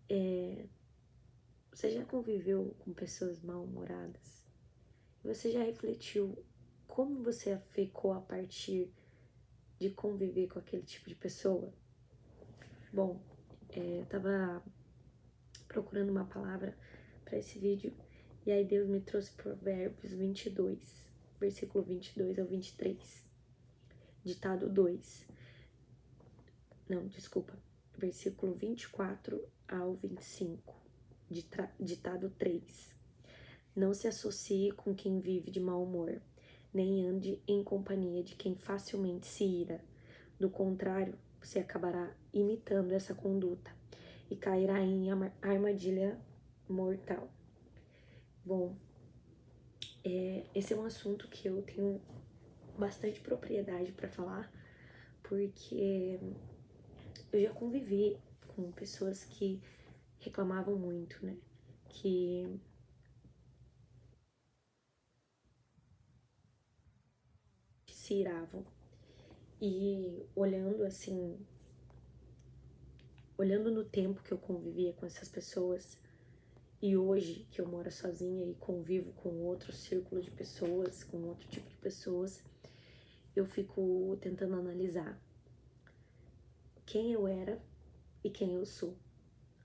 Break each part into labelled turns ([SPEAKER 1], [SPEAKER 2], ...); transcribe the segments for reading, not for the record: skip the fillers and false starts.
[SPEAKER 1] Você já conviveu com pessoas mal-humoradas? Você já refletiu como você ficou a partir de conviver com aquele tipo de pessoa? Bom, eu tava procurando uma palavra para esse vídeo e aí Deus me trouxe Provérbios 22, versículo 22 ao 23, ditado 2. Não, desculpa, versículo 24 ao 25, ditado 3. Não se associe com quem vive de mau humor, nem ande em companhia de quem facilmente se ira. Do contrário, você acabará imitando essa conduta e cairá em armadilha mortal. Bom, esse é um assunto que eu tenho bastante propriedade para falar, porque eu já convivi com pessoas que reclamavam muito, né? Que se iravam. E olhando assim, olhando no tempo que eu convivia com essas pessoas, e hoje que eu moro sozinha e convivo com outro círculo de pessoas, com outro tipo de pessoas, eu fico tentando analisar quem eu era e quem eu sou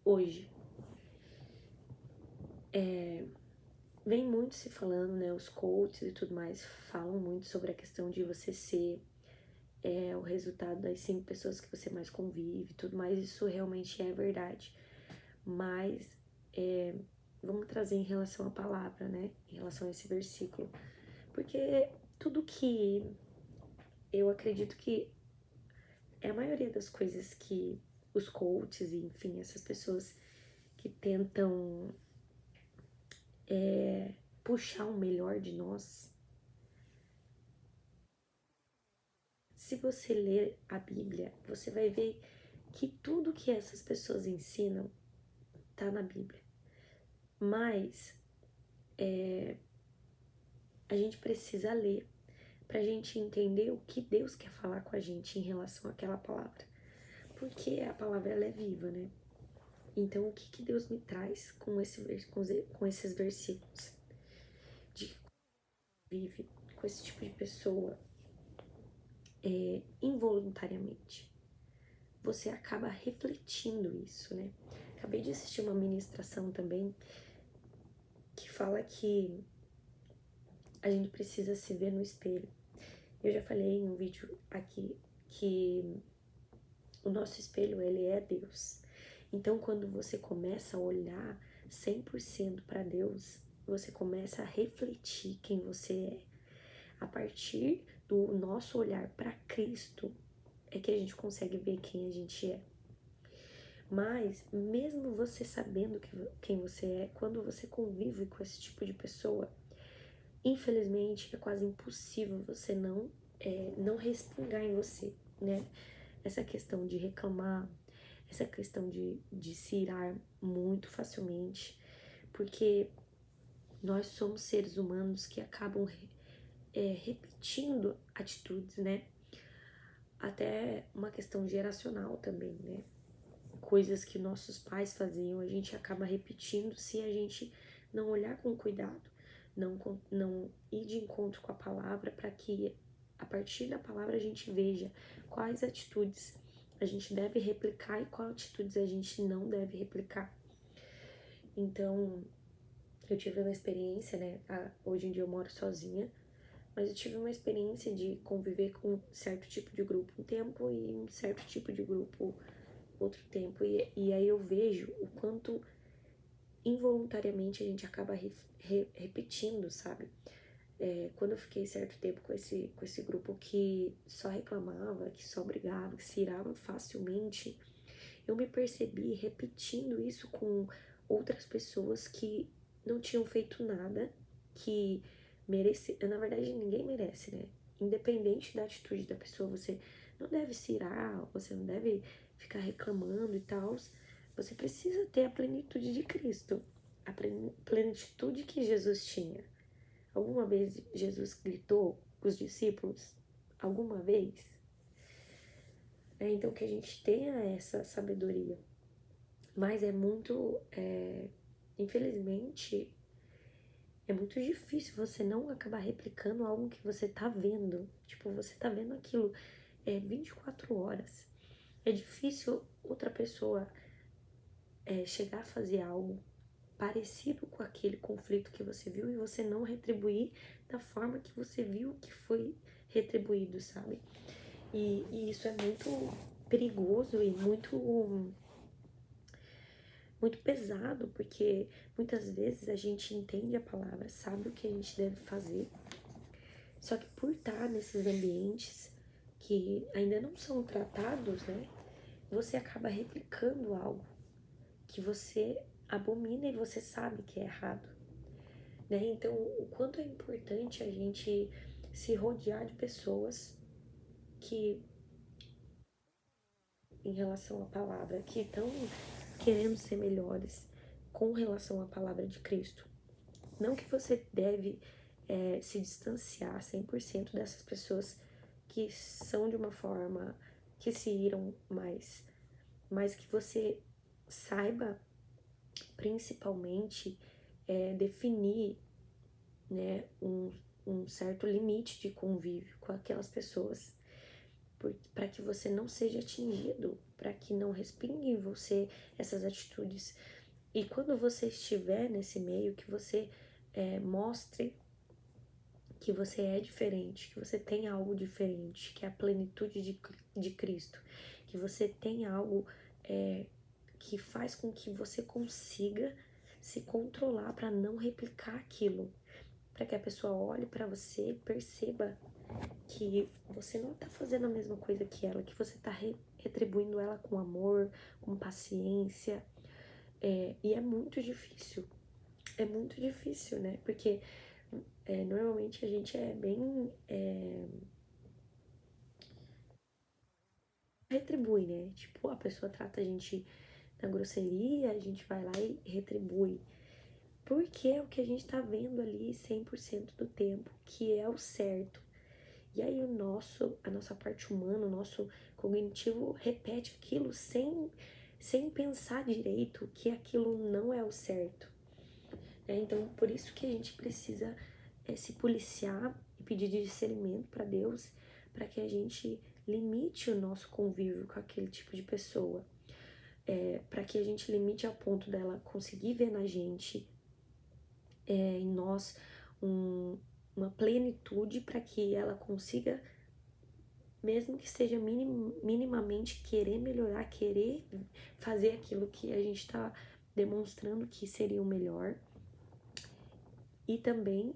[SPEAKER 1] hoje. Vem muito se falando, né? Os coaches e tudo mais falam muito sobre a questão de você ser o resultado das 5 pessoas que você mais convive e tudo mais. Isso realmente é verdade. Mas vamos trazer em relação à palavra, né? Em relação a esse versículo. Porque tudo que eu acredito que é a maioria das coisas que os coaches e, enfim, essas pessoas que tentam puxar o melhor de nós. Se você ler a Bíblia, você vai ver que tudo que essas pessoas ensinam tá na Bíblia. Mas a gente precisa ler pra gente entender o que Deus quer falar com a gente em relação àquela palavra. Porque a palavra ela é viva, né? Então, o que Deus me traz com esses versículos? De vive com esse tipo de pessoa involuntariamente. Você acaba refletindo isso, né? Acabei de assistir uma ministração também que fala que a gente precisa se ver no espelho. Eu já falei em um vídeo aqui que o nosso espelho, ele é Deus. Então, quando você começa a olhar 100% para Deus, você começa a refletir quem você é. A partir do nosso olhar para Cristo, é que a gente consegue ver quem a gente é. Mas, mesmo você sabendo quem você é, quando você convive com esse tipo de pessoa, infelizmente é quase impossível você não respingar em você, né? Essa questão de reclamar, essa questão de se irar muito facilmente, porque nós somos seres humanos que acabam repetindo atitudes, né? Até uma questão geracional também, né? Coisas que nossos pais faziam, a gente acaba repetindo se a gente não olhar com cuidado, não ir de encontro com a palavra, para que a partir da palavra a gente veja quais atitudes a gente deve replicar e quais atitudes a gente não deve replicar. Então, eu tive uma experiência, né? Hoje em dia eu moro sozinha, mas eu tive uma experiência de conviver com um certo tipo de grupo um tempo e um certo tipo de grupo outro tempo. E aí eu vejo o quanto involuntariamente a gente acaba repetindo, sabe? Quando eu fiquei certo tempo com esse grupo que só reclamava, que só brigava, que se irava facilmente, eu me percebi repetindo isso com outras pessoas que não tinham feito nada, que merece, na verdade ninguém merece, né? Independente da atitude da pessoa, você não deve se irar, você não deve ficar reclamando e tal. Você precisa ter a plenitude de Cristo, a plenitude que Jesus tinha. Alguma vez Jesus gritou com os discípulos? Alguma vez? Então que a gente tenha essa sabedoria. Mas é muito, infelizmente, é muito difícil você não acabar replicando algo que você tá vendo. Tipo, você tá vendo aquilo 24 horas. É difícil outra pessoa chegar a fazer algo parecido com aquele conflito que você viu e você não retribuir da forma que você viu que foi retribuído, sabe? E isso é muito perigoso e muito pesado, porque muitas vezes a gente entende a palavra, sabe o que a gente deve fazer, só que por estar nesses ambientes que ainda não são tratados, né, você acaba replicando algo que você abomina e você sabe que é errado, né? Então, o quanto é importante a gente se rodear de pessoas que, em relação à palavra, que estão querendo ser melhores com relação à palavra de Cristo. Não que você deve se distanciar 100% dessas pessoas que são de uma forma que se iram mais, mas que você saiba principalmente definir, né, um certo limite de convívio com aquelas pessoas, para que você não seja atingido, para que não respingue em você essas atitudes. E quando você estiver nesse meio, que você mostre que você é diferente, que você tem algo diferente, que é a plenitude de Cristo, que você tem algo que faz com que você consiga se controlar para não replicar aquilo, para que a pessoa olhe para você e perceba que você não tá fazendo a mesma coisa que ela, que você tá retribuindo ela com amor, com paciência. E é muito difícil, né? Porque normalmente a gente é bem. Retribui, né? Tipo, a pessoa trata a gente na grosseria, a gente vai lá e retribui. Porque é o que a gente tá vendo ali 100% do tempo, que é o certo. E aí a nossa parte humana, o nosso cognitivo repete aquilo sem pensar direito que aquilo não é o certo. Então, por isso que a gente precisa se policiar e pedir discernimento para Deus, para que a gente limite o nosso convívio com aquele tipo de pessoa, para que a gente limite ao ponto dela conseguir ver na gente, em nós, uma plenitude para que ela consiga, mesmo que seja minimamente, querer melhorar, querer fazer aquilo que a gente está demonstrando que seria o melhor. E também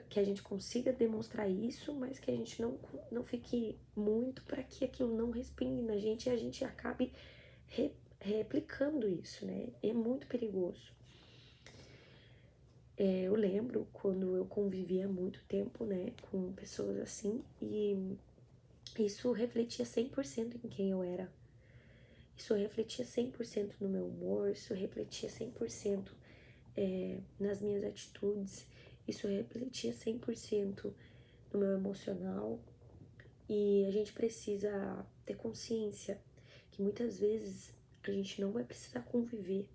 [SPEAKER 1] que a gente consiga demonstrar isso, mas que a gente não fique muito para que aquilo não respingue na gente e a gente acabe replicando isso, né? É muito perigoso. Eu lembro quando eu convivia há muito tempo, né, com pessoas assim, e isso refletia 100% em quem eu era. Isso refletia 100% no meu humor, isso refletia 100% nas minhas atitudes, isso refletia 100% no meu emocional. E a gente precisa ter consciência que muitas vezes a gente não vai precisar conviver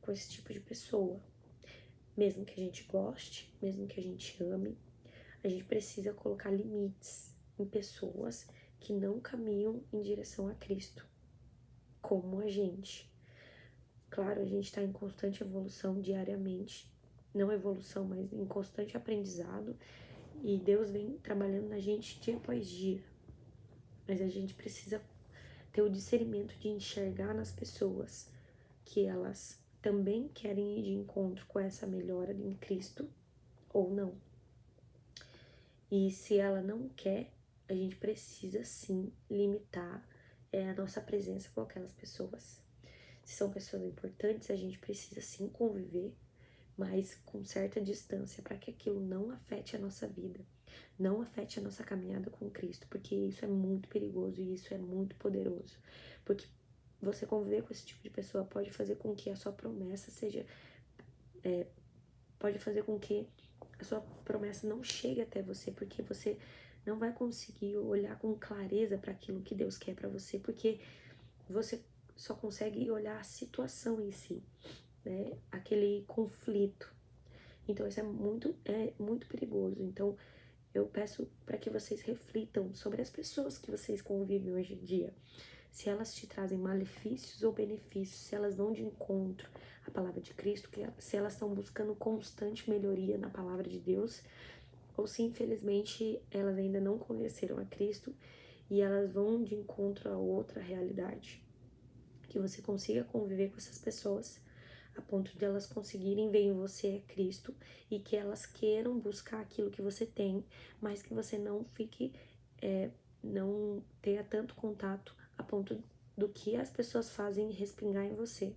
[SPEAKER 1] com esse tipo de pessoa. Mesmo que a gente goste, mesmo que a gente ame, a gente precisa colocar limites em pessoas que não caminham em direção a Cristo, como a gente. Claro, a gente está em constante evolução diariamente, não evolução, mas em constante aprendizado, e Deus vem trabalhando na gente dia após dia. Mas a gente precisa ter o discernimento de enxergar nas pessoas que elas também querem ir de encontro com essa melhora em Cristo ou não. E se ela não quer, a gente precisa sim limitar a nossa presença com aquelas pessoas. Se são pessoas importantes, a gente precisa sim conviver, mas com certa distância, para que aquilo não afete a nossa vida, não afete a nossa caminhada com Cristo, porque isso é muito perigoso e isso é muito poderoso. Porque você conviver com esse tipo de pessoa pode fazer com que a sua promessa seja. Pode fazer com que a sua promessa não chegue até você, porque você não vai conseguir olhar com clareza para aquilo que Deus quer para você, porque você só consegue olhar a situação em si, né? Aquele conflito. Então isso é muito perigoso. Então eu peço para que vocês reflitam sobre as pessoas que vocês convivem hoje em dia. Se elas te trazem malefícios ou benefícios, se elas vão de encontro à palavra de Cristo, se elas estão buscando constante melhoria na palavra de Deus, ou se infelizmente elas ainda não conheceram a Cristo e elas vão de encontro a outra realidade. Que você consiga conviver com essas pessoas a ponto de elas conseguirem ver em você Cristo e que elas queiram buscar aquilo que você tem, mas que você não fique, não tenha tanto contato a ponto do que as pessoas fazem respingar em você.